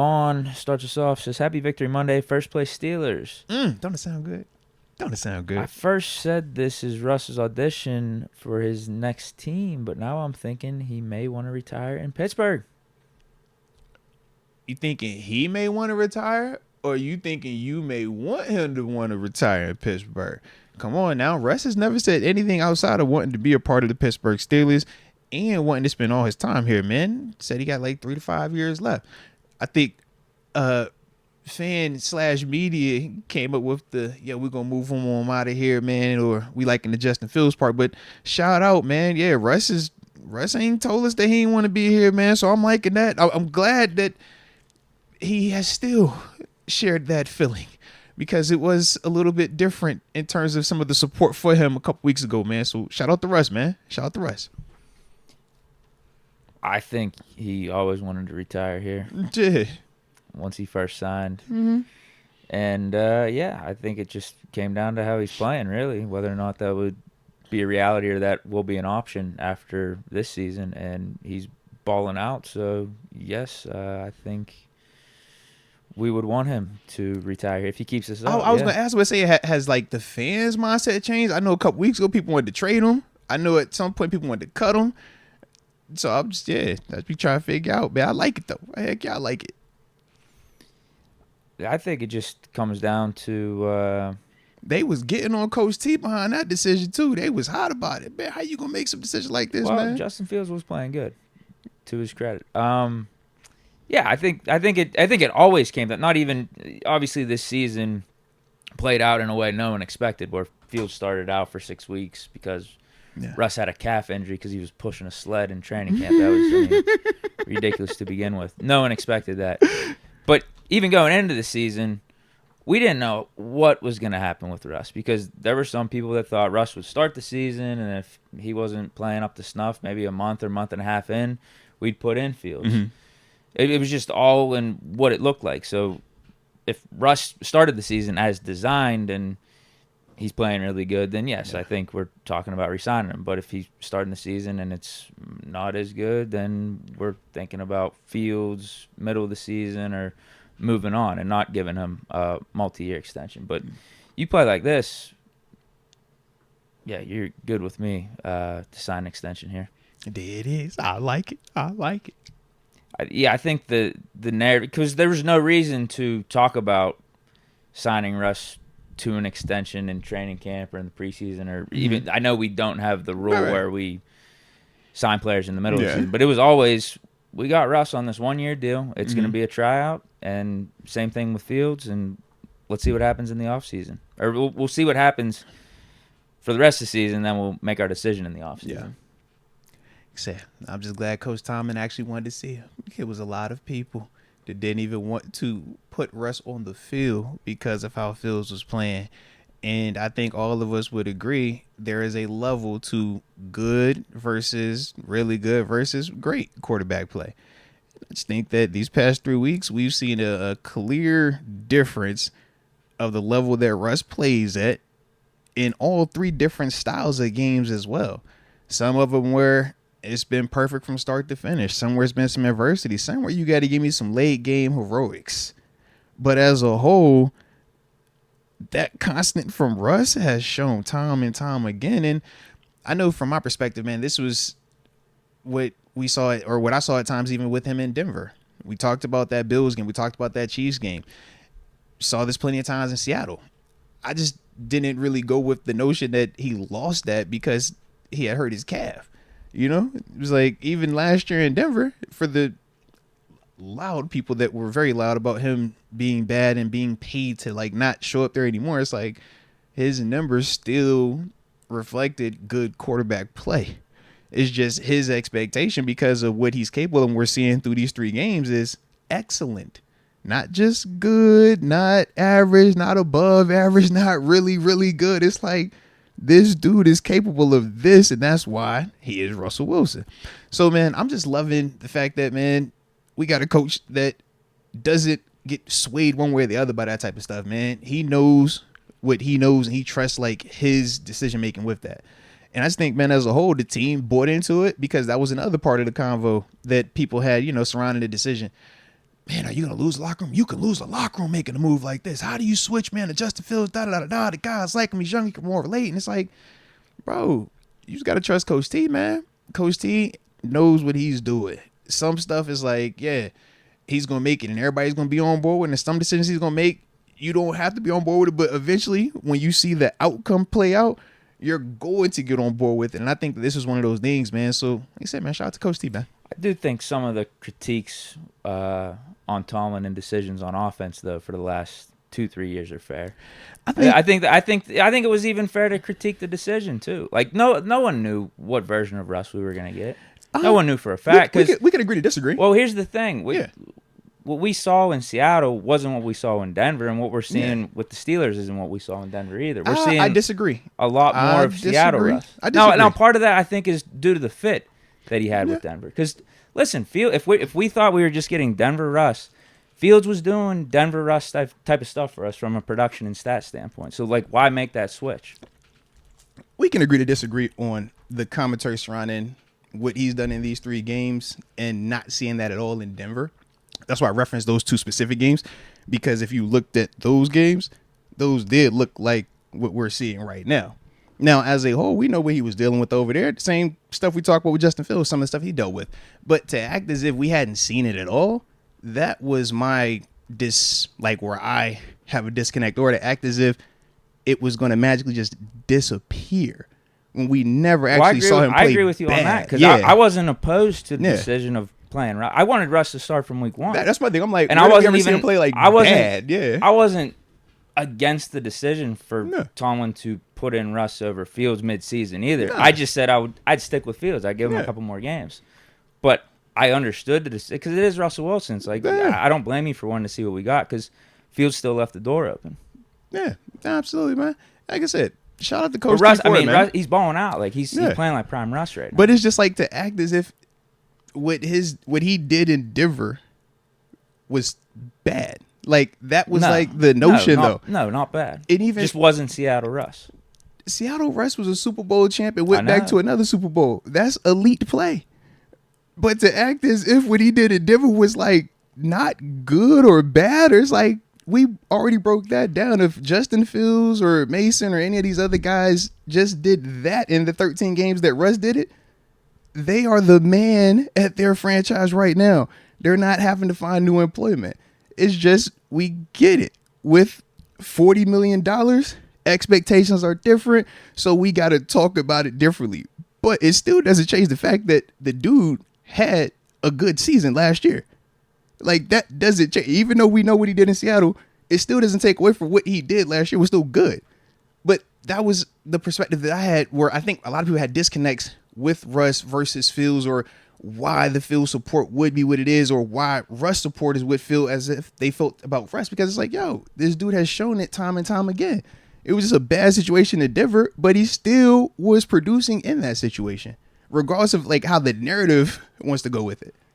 On starts us off. Says Happy Victory Monday. First place Steelers. Don't it sound good? Don't it sound good? I first said this is Russ's audition for his next team, but now I'm thinking he may want to retire in Pittsburgh. You thinking he may want to retire, or you thinking you may want him to want to retire in Pittsburgh? Come on now. Russ has never said anything outside of wanting to be a part of the Pittsburgh Steelers and wanting to spend all his time here, man. Said he got like 3 to 5 years left. I think fan/media came up with we're gonna move him on out of here, man, or we liking the Justin Fields part. But shout out, man. Yeah, Russ ain't told us that he ain't want to be here, man. So I'm liking that. I'm glad that he has still shared that feeling, because it was a little bit different in terms of some of the support for him a couple weeks ago, man. So shout out to Russ, man. Shout out to Russ. I think he always wanted to retire here. Yeah. Once he first signed. Mm-hmm. And, I think it just came down to how he's playing, really, whether or not that would be a reality or that will be an option after this season. And he's balling out. So, yes, I think we would want him to retire if he keeps this up. I was going to ask, has like the fans' mindset changed? I know a couple weeks ago people wanted to trade him. I know at some point people wanted to cut him. So I'm just, that's me trying to figure out. Man, I like it, though. Heck yeah, I like it. I think it just comes down to they was getting on Coach T behind that decision too. They was hot about it, man. How you gonna make some decision like this, man? Justin Fields was playing good, to his credit. I think it always came that. Not even obviously this season played out in a way no one expected, where Fields started out for 6 weeks because Russ had a calf injury because he was pushing a sled in training camp. That was ridiculous to begin with. No one expected that. But even going into the season, we didn't know what was going to happen with Russ, because there were some people that thought Russ would start the season, and if he wasn't playing up to snuff, maybe a month or month and a half in, we'd put in Fields. Mm-hmm. It was just all in what it looked like. So if Russ started the season as designed and he's playing really good, then yes, I think we're talking about re-signing him. But if he's starting the season and it's not as good, then we're thinking about Fields middle of the season or moving on and not giving him a multi-year extension. But you play like this, you're good with me to sign an extension here. It is. I like it. I think the narrative, because there was no reason to talk about signing Russ to an extension in training camp or in the preseason, or even I know we don't have the rule where we sign players in the middle of the season, but it was always, we got Russ on this 1-year deal. It's going to be a tryout, and same thing with Fields, and let's see what happens in the offseason. Or we'll see what happens for the rest of the season, then we'll make our decision in the offseason. I'm just glad Coach Tomlin actually wanted to see him. It was a lot of people that didn't even want to put Russ on the field because of how Fields was playing. And I think all of us would agree there is a level to good versus really good versus great quarterback play. I just think that these past 3 weeks, we've seen a clear difference of the level that Russ plays at in all 3 different styles of games as well. Some of them where it's been perfect from start to finish. Somewhere it's been some adversity. Somewhere you got to give me some late game heroics. But as a whole, that constant from Russ has shown time and time again. And I know from my perspective, man, this was what we saw, or what I saw at times even with him in Denver. We talked about that Bills game. We talked about that Chiefs game. Saw this plenty of times in Seattle. I just didn't really go with the notion that he lost that because he had hurt his calf. You know, it was like even last year in Denver, for the loud people that were very loud about him being bad and being paid to like not show up there anymore. It's like his numbers still reflected good quarterback play. It's just his expectation because of what he's capable of, and we're seeing through these 3 games is excellent. Not just good, not average, not above average, not really, really good. It's like, this dude is capable of this, and that's why he is Russell Wilson. So, man, I'm just loving the fact that, man, we got a coach that doesn't get swayed one way or the other by that type of stuff, man. He knows what he knows, and he trusts, like, his decision-making with that. And I just think, man, as a whole, the team bought into it because that was another part of the convo that people had, surrounding the decision. man, are you going to lose the locker room? You can lose the locker room making a move like this. How do you switch, man, to Justin Fields, da-da-da-da-da. The guy's like him. He's young. He can more relate. And it's like, bro, you just got to trust Coach T, man. Coach T knows what he's doing. Some stuff is like, yeah, he's going to make it, and everybody's going to be on board with it. And some decisions he's going to make, you don't have to be on board with it. But eventually, when you see the outcome play out, you're going to get on board with it. And I think this is one of those things, man. So, like I said, man, shout out to Coach T, man. I do think some of the critiques on Tomlin and decisions on offense, though, for the last 2-3 years are fair. I think it was even fair to critique the decision too. Like no one knew what version of Russ we were going to get. No one knew for a fact. We could agree to disagree. Well, here's the thing. What we saw in Seattle wasn't what we saw in Denver, and what we're seeing with the Steelers isn't what we saw in Denver either. We're seeing I disagree. A lot more of Seattle Russ. I disagree. Now, part of that I think is due to the fit that he had with Denver. Because listen, if we thought we were just getting Denver Russ, Fields was doing Denver Russ type of stuff for us from a production and stat standpoint. So like, why make that switch? We can agree to disagree on the commentary surrounding what he's done in these 3 games and not seeing that at all in Denver. That's why I referenced those 2 specific games, because if you looked at those games, those did look like what we're seeing right now. Now, as a whole, we know what he was dealing with over there. The same stuff we talked about with Justin Fields, some of the stuff he dealt with. But to act as if we hadn't seen it at all, that was my where I have a disconnect, or to act as if it was going to magically just disappear when we never actually saw him play. I agree with you bad. on that, because I wasn't opposed to the decision of playing Russ. I wanted Russ to start from week 1. That's my thing. I'm like, and I wasn't even him play like bad. Yeah, I wasn't against the decision for Tomlin to put in Russ over Fields midseason either. No. I just said I'd stick with Fields. I'd give him a couple more games, but I understood the decision because it is Russell Wilson. It's like I don't blame you for wanting to see what we got, because Fields still left the door open. Yeah, absolutely, man. Like I said, shout out to Coach Russ. Man. Russ, he's balling out. Like he's playing like prime Russ right now. But it's just like to act as if what he did in Denver was bad. Like that was like the notion, though. No, not bad. It even just wasn't Seattle Russ. Seattle Russ was a Super Bowl champ and went back to another Super Bowl. That's elite play. But to act as if what he did in Denver was like not good or bad, or it's like we already broke that down. If Justin Fields or Mason or any of these other guys just did that in the 13 games that Russ did it, they are the man at their franchise right now. They're not having to find new employment. It's just we get it. With $40 million, expectations are different, so we got to talk about it differently. But it still doesn't change the fact that the dude had a good season last year. Like, that doesn't change. Even though we know what he did in Seattle, it still doesn't take away from what he did last year. Was still good. But that was the perspective that I had, where I think a lot of people had disconnects with Russ versus Fields, or why the Fields support would be what it is, or why Russ supporters would feel as if they felt about Russ, because it's like, yo, this dude has shown it time and time again. It was just a bad situation in Denver, but he still was producing in that situation, regardless of like how the narrative wants to go with it.